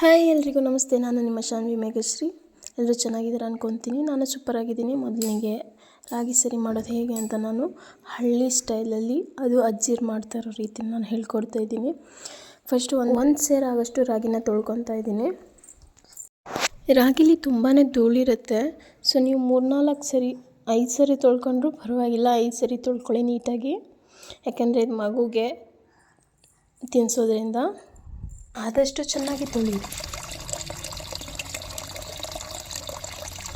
Hi ಎಲ್ರಿಗೂ ನಮಸ್ತೆ. ನಾನು ನಿಮ್ಮ ಶಾನ್ವಿ ಮೇಘಶ್ರೀ. ಎಲ್ಲರೂ ಚೆನ್ನಾಗಿದ್ದೀರಾ ಅನ್ಕೊತೀನಿ. ನಾನು ಸೂಪರ್ ಆಗಿದ್ದೀನಿ. ಮೊದಲಿಗೆ ರಾಗಿ ಸರಿ ಮಾಡೋದು ಹೇಗೆ ಅಂತ ನಾನು ಹಳ್ಳಿ ಸ್ಟೈಲಲ್ಲಿ, ಅದು ಅಜ್ಜಿರು ಮಾಡ್ತಾ ಇರೋ ರೀತಿ ನಾನು ಹೇಳ್ಕೊಡ್ತಾ ಇದ್ದೀನಿ. ಫಸ್ಟು ಒಂದು ಸೇರು ಆಗೋಷ್ಟು ರಾಗಿನ ತೊಳ್ಕೊತಾ ಇದ್ದೀನಿ. ರಾಗಿಲಿ ತುಂಬಾ ಧೂಳಿರುತ್ತೆ. ಸೊ ನೀವು 3-4 ಸರಿ 5 ಸರಿ ತೊಳ್ಕೊಂಡ್ರೂ ಪರವಾಗಿಲ್ಲ. 5 ಸರಿ ತೊಳ್ಕೊಳ್ಳಿ ನೀಟಾಗಿ. ಯಾಕೆಂದರೆ ಇದು ಮಗುಗೆ ತಿನ್ನಿಸೋದ್ರಿಂದ ಆದಷ್ಟು ಚೆನ್ನಾಗಿ ತೊಳಿ.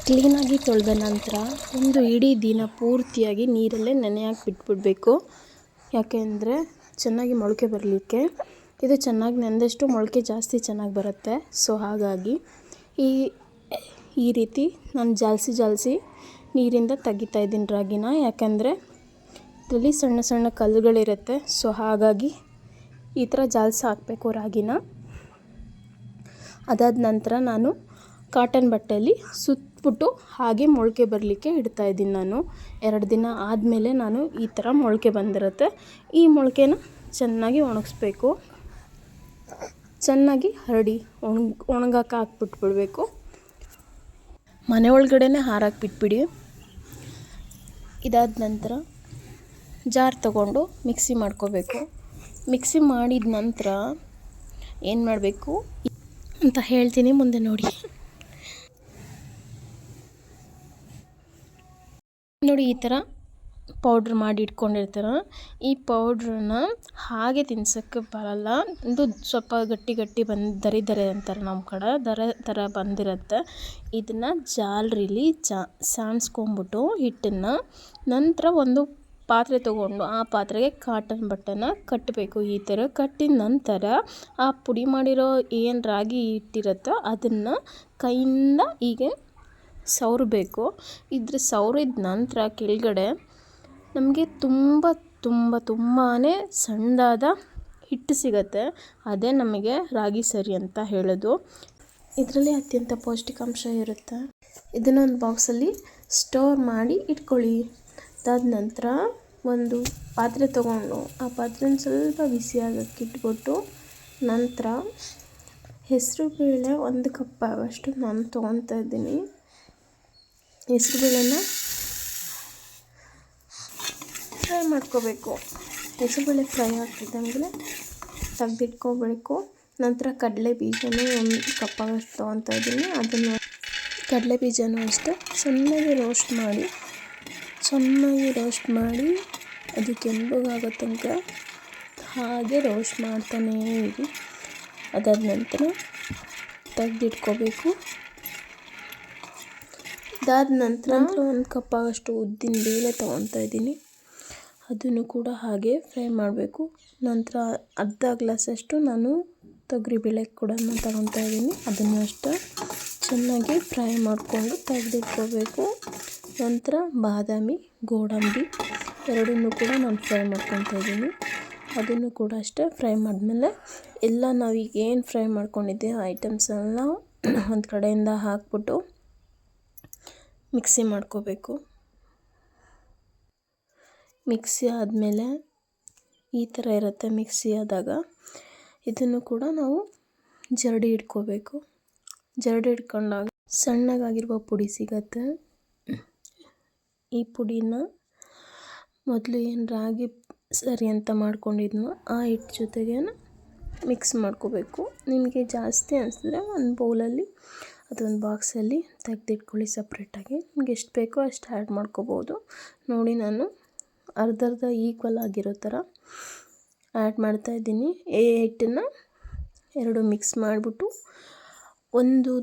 ಕ್ಲೀನಾಗಿ ತೊಳೆದ ನಂತರ ಒಂದು ಇಡೀ ದಿನ ಪೂರ್ತಿಯಾಗಿ ನೀರಲ್ಲೇ ನೆನೆಯಾಗಿ ಬಿಟ್ಬಿಡಬೇಕು. ಯಾಕೆಂದರೆ ಚೆನ್ನಾಗಿ ಮೊಳಕೆ ಬರಲಿಕ್ಕೆ. ಇದು ಚೆನ್ನಾಗಿ ನೆಂದಷ್ಟು ಮೊಳಕೆ ಜಾಸ್ತಿ ಚೆನ್ನಾಗಿ ಬರುತ್ತೆ. ಸೊ ಹಾಗಾಗಿ ಈ ರೀತಿ ನಾನು ಜಾಲಿಸಿ ನೀರಿಂದ ತೆಗಿತಾ ಇದ್ದೀನಿ ರಾಗಿನ. ಯಾಕೆಂದರೆ ಇದರಲ್ಲಿ ಸಣ್ಣ ಸಣ್ಣ ಕಲ್ಲುಗಳಿರುತ್ತೆ. ಸೊ ಹಾಗಾಗಿ ಈ ಥರ ಜಾಲಿಸಿ ಹಾಕಬೇಕು ರಾಗಿನ. ಅದಾದ ನಂತರ ನಾನು ಕಾಟನ್ ಬಟ್ಟೆಯಲ್ಲಿ ಸುತ್ತಬಿಟ್ಟು ಹಾಗೆ ಮೊಳಕೆ ಬರಲಿಕ್ಕೆ ಇಡ್ತಾಯಿದ್ದೀನಿ. ನಾನು 2 ದಿನ ಆದಮೇಲೆ ನಾನು ಈ ಥರ ಮೊಳಕೆ ಬಂದಿರುತ್ತೆ. ಈ ಮೊಳಕೆನ ಚೆನ್ನಾಗಿ ಒಣಗಿಸ್ಬೇಕು. ಚೆನ್ನಾಗಿ ಹರಡಿ ಒಣಗಕ್ಕೆ ಹಾಕ್ಬಿಟ್ಬಿಡ್ಬೇಕು. ಮನೆ ಒಳಗಡೆನೇ ಹಾರಾಕಿ ಬಿಟ್ಬಿಡಿ. ಇದಾದ ನಂತರ ಜಾರ್ ತಗೊಂಡು ಮಿಕ್ಸಿ ಮಾಡ್ಕೋಬೇಕು. ಮಿಕ್ಸಿ ಮಾಡಿದ ನಂತರ ಏನು ಮಾಡಬೇಕು ಅಂತ ಹೇಳ್ತೀನಿ, ಮುಂದೆ ನೋಡಿ. ಈ ಥರ ಪೌಡ್ರ್ ಮಾಡಿ ಇಟ್ಕೊಂಡಿರ್ತಾರೆ. ಈ ಪೌಡ್ರನ್ನ ಹಾಗೆ ತಿನ್ಸೋಕ್ಕೆ ಬರಲ್ಲ. ಇದು ಸ್ವಲ್ಪ ಗಟ್ಟಿ ದರೆ ಅಂತಾರೆ ನಮ್ಮ ಕಡೆ. ಥರ ಬಂದಿರುತ್ತೆ. ಇದನ್ನು ಜಾಲರಿಲಿ ಸಾಣಿಸ್ಕೊಂಬಿಟ್ಟು ಹಿಟ್ಟನ್ನು, ನಂತರ ಒಂದು ಪಾತ್ರೆ ತೊಗೊಂಡು ಆ ಪಾತ್ರೆಗೆ ಕಾಟನ್ ಬಟ್ಟೆನ ಕಟ್ಟಬೇಕು. ಈ ಥರ ಕಟ್ಟಿದ ನಂತರ ಆ ಪುಡಿ ಮಾಡಿರೋ ಏನು ರಾಗಿ ಹಿಟ್ಟಿರುತ್ತೋ ಅದನ್ನು ಕೈಯಿಂದ ಹೀಗೆ ಸವರಬೇಕು. ಇದ್ರ ಸವರಿದ ನಂತರ ಕೆಳಗಡೆ ನಮಗೆ ತುಂಬಾ ಸಣ್ಣದಾದ ಹಿಟ್ಟು ಸಿಗುತ್ತೆ. ಅದೇ ನಮಗೆ ರಾಗಿ ಸರಿ ಅಂತ ಹೇಳೋದು. ಇದರಲ್ಲಿ ಅತ್ಯಂತ ಪೌಷ್ಟಿಕಾಂಶ ಇರುತ್ತೆ. ಇದನ್ನು ಒಂದು ಬಾಕ್ಸಲ್ಲಿ ಸ್ಟೋರ್ ಮಾಡಿ ಇಟ್ಕೊಳ್ಳಿ. ಅದಾದ ನಂತರ ಒಂದು ಪಾತ್ರೆ ತೊಗೊಂಡು ಆ ಪಾತ್ರೆನ ಸ್ವಲ್ಪ ಬಿಸಿಯಾಗಕ್ಕೆ ಇಟ್ಬಿಟ್ಟು, ನಂತರ ಹೆಸರುಬೇಳೆ 1 ಕಪ್ ಆಗೋಷ್ಟು ನಾನು ತೊಗೊತಾ ಇದ್ದೀನಿ. ಹೆಸರುಬೇಳೆನ ಫ್ರೈ ಮಾಡ್ಕೋಬೇಕು. ಹೆಸರುಬೇಳೆ ಫ್ರೈ ಆಗ್ತಿದ್ದಂಗೆ ತೆಗೆದಿಟ್ಕೋಬೇಕು. ನಂತರ ಕಡಲೆ ಬೀಜನೂ 1 ಕಪ್ ಆಗೋಷ್ಟು ತೊಗೊತಾ ಇದ್ದೀನಿ. ಅದನ್ನು ಕಡಲೆ ಬೀಜನೂ ಅಷ್ಟೇ ಚೆನ್ನಾಗಿ ರೋಸ್ಟ್ ಮಾಡಿ ಅದು ಕೆಂಪಗಾಗೋ ತನಕ ಹಾಗೆ ರೋಸ್ಟ್ ಮಾಡ್ತಾನೇ ಇರಿ. ಅದಾದ ನಂತರ ತೆಗೆದಿಟ್ಕೋಬೇಕು. ಅದಾದ ನಂತರ 1 ಕಪ್ ಆಗೋಷ್ಟು ಉದ್ದಿನ ಬೇಳೆ ತೊಗೊತಾ ಇದ್ದೀನಿ. ಅದನ್ನು ಕೂಡ ಹಾಗೆ ಫ್ರೈ ಮಾಡಬೇಕು. ನಂತರ ಅರ್ಧ ಗ್ಲಾಸಷ್ಟು ನಾನು ತೊಗರಿಬೇಳೆ ಕೂಡ ತೊಗೊತಾ ಇದ್ದೀನಿ. ಅದನ್ನು ಅಷ್ಟೇ ಚೆನ್ನಾಗಿ ಫ್ರೈ ಮಾಡಿಕೊಂಡು ತೆಗೆದಿಟ್ಕೋಬೇಕು. ನಂತರ ಬಾದಾಮಿ, ಗೋಡಂಬಿ ಎರಡನ್ನೂ ಕೂಡ ನಾನು ಫ್ರೈ ಮಾಡ್ಕೊತಾ ಇದ್ದೀನಿ. ಅದನ್ನು ಕೂಡ ಅಷ್ಟೇ ಫ್ರೈ ಮಾಡಿದ್ಮೇಲೆ ಎಲ್ಲ ನಾವೀಗ ಏನು ಫ್ರೈ ಮಾಡ್ಕೊಂಡಿದ್ದೆ ಐಟಮ್ಸ್ ಎಲ್ಲ ಒಂದು ಕಡೆಯಿಂದ ಹಾಕ್ಬಿಟ್ಟು ಮಿಕ್ಸಿ ಮಾಡ್ಕೋಬೇಕು. ಮಿಕ್ಸಿ ಆದಮೇಲೆ ಈ ಥರ ಇರುತ್ತೆ. ಮಿಕ್ಸಿ ಆದಾಗ ಇದನ್ನು ಕೂಡ ನಾವು ಜರಡಿ ಇಟ್ಕೋಬೇಕು. ಜರಡಿ ಇಟ್ಕೊಂಡಾಗ ಸಣ್ಣಗಾಗಿರುವ ಪುಡಿ ಸಿಗತ್ತೆ. ಈ ಪುಡಿನ ಮೊದಲು ಏನು ರಾಗಿ ಸರಿ ಅಂತ ಮಾಡ್ಕೊಂಡಿದ್ನೋ ಆ ಹಿಟ್ಟು ಜೊತೆಗೆ ಮಿಕ್ಸ್ ಮಾಡ್ಕೋಬೇಕು. ನಿಮಗೆ ಜಾಸ್ತಿ ಅನಿಸಿದ್ರೆ ಒಂದು ಬೌಲಲ್ಲಿ ಅದೊಂದು ಬಾಕ್ಸಲ್ಲಿ ತೆಗೆದಿಟ್ಕೊಳ್ಳಿ ಸಪ್ರೇಟಾಗಿ. ನಿಮ್ಗೆ ಎಷ್ಟು ಬೇಕೋ ಅಷ್ಟು ಆ್ಯಡ್ ಮಾಡ್ಕೋಬೋದು. ನೋಡಿ, ನಾನು ಅರ್ಧ ಈಕ್ವಲ್ ಆಗಿರೋ ಥರ ಆ್ಯಡ್ ಮಾಡ್ತಾಯಿದ್ದೀನಿ. ಈ ಹಿಟ್ಟನ್ನು 2 ಮಿಕ್ಸ್ ಮಾಡಿಬಿಟ್ಟು ಒಂದು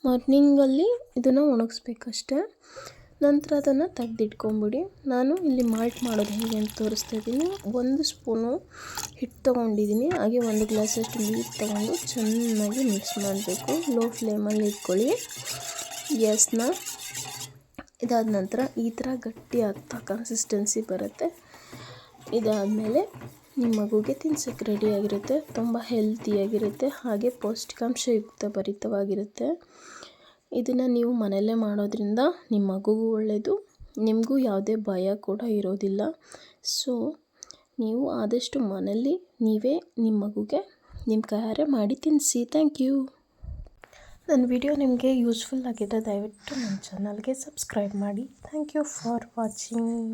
ಮಾರ್ನಿಂಗಲ್ಲಿ ಇದನ್ನು ಒಣಗಿಸ್ಬೇಕಷ್ಟೆ. ನಂತರ ಅದನ್ನು ತೆಗೆದಿಟ್ಕೊಂಬಿಡಿ. ನಾನು ಇಲ್ಲಿ ಮಾಲ್ಟ್ ಮಾಡೋದು ಹೇಗೆ ಅಂತ ತೋರಿಸ್ತಾ ಇದ್ದೀನಿ. 1 ಸ್ಪೂನು ಹಿಟ್ಟು ತೊಗೊಂಡಿದ್ದೀನಿ. ಹಾಗೆ 1 ಗ್ಲಾಸಷ್ಟು ನೀರು ತೊಗೊಂಡು ಚೆನ್ನಾಗಿ ಮಿಕ್ಸ್ ಮಾಡಬೇಕು. ಲೋ ಫ್ಲೇಮಲ್ಲಿ ಇಟ್ಕೊಳ್ಳಿ ಗ್ಯಾಸ್ನ. ಇದಾದ ನಂತರ ಈ ಥರ ಗಟ್ಟಿ ಆಗ್ತಾ ಕನ್ಸಿಸ್ಟೆನ್ಸಿ ಬರುತ್ತೆ. ಇದಾದಮೇಲೆ ನಿಮ್ಮ ಮಗುಗೆ ತಿನ್ಸೋಕ್ಕೆ ರೆಡಿಯಾಗಿರುತ್ತೆ. ತುಂಬ ಹೆಲ್ತಿಯಾಗಿರುತ್ತೆ. ಹಾಗೆ ಪೌಷ್ಟಿಕಾಂಶಯುಕ್ತ ಭರಿತವಾಗಿರುತ್ತೆ. ಇದನ್ನು ನೀವು ಮನೆಯಲ್ಲೇ ಮಾಡೋದ್ರಿಂದ ನಿಮ್ಮ ಮಗುಗೂ ಒಳ್ಳೆಯದು, ನಿಮಗೂ ಯಾವುದೇ ಭಯ ಕೂಡ ಇರೋದಿಲ್ಲ. ಸೊ ನೀವು ಆದಷ್ಟು ಮನೆಯಲ್ಲಿ ನೀವೇ ನಿಮ್ಮ ಮಗುಗೆ ನಿಮ್ಮ ಕೈಯಾರೆ ಮಾಡಿ ತಿನ್ನಿಸಿ. Thank you. ನನ್ನ ವಿಡಿಯೋ ನಿಮಗೆ ಯೂಸ್ಫುಲ್ ಆಗಿದ್ದರೆ ದಯವಿಟ್ಟು ನನ್ನ ಚಾನಲ್ಗೆ ಸಬ್ಸ್ಕ್ರೈಬ್ ಮಾಡಿ. Thank you for watching.